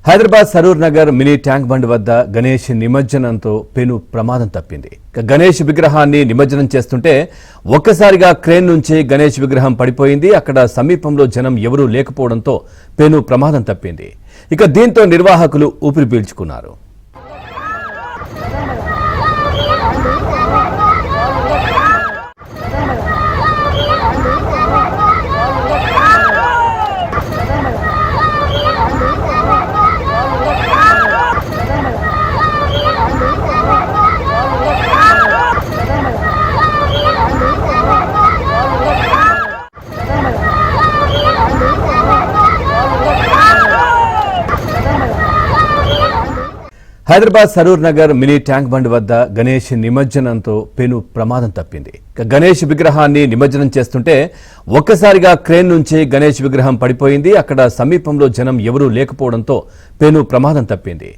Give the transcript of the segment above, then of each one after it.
Hyderabad Saroor Nagar mini tank bund వద్ద గణేష్ నిమజ్జనంతో పెను ప్రమాదం తప్పింది. గణేష్ విగ్రహాన్ని నిమజ్జనం చేస్తుంటే ఒక్కసారిగా క్రేన్ నుంచి గణేష్ విగ్రహం పడిపోయింది. అక్కడ సమీపంలో జనం ఎవరూ లేకపోవడంతో పెను ప్రమాదం తప్పింది. దీంతో నిర్వాహకులు ఊపిరి పీల్చుకున్నారు. Hyderabad Saroor Nagar mini tank bund వద్ద గణేష్ నిమజ్జనంతో పెను ప్రమాదం తప్పింది. గణేష్ విగ్రహాన్ని నిమజ్జనం చేస్తుంటే ఒక్కసారిగా క్రేన్ నుంచి గణేష్ విగ్రహం పడిపోయింది. అక్కడ సమీపంలో జనం ఎవరూ లేకపోవడంతో పెను ప్రమాదం తప్పింది.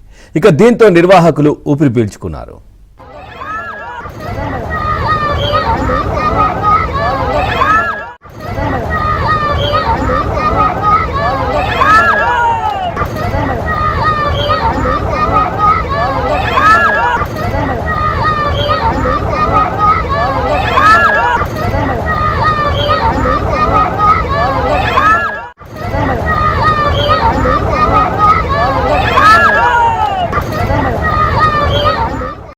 దీంతో నిర్వాహకులు ఊపిరి పీల్చుకున్నారు.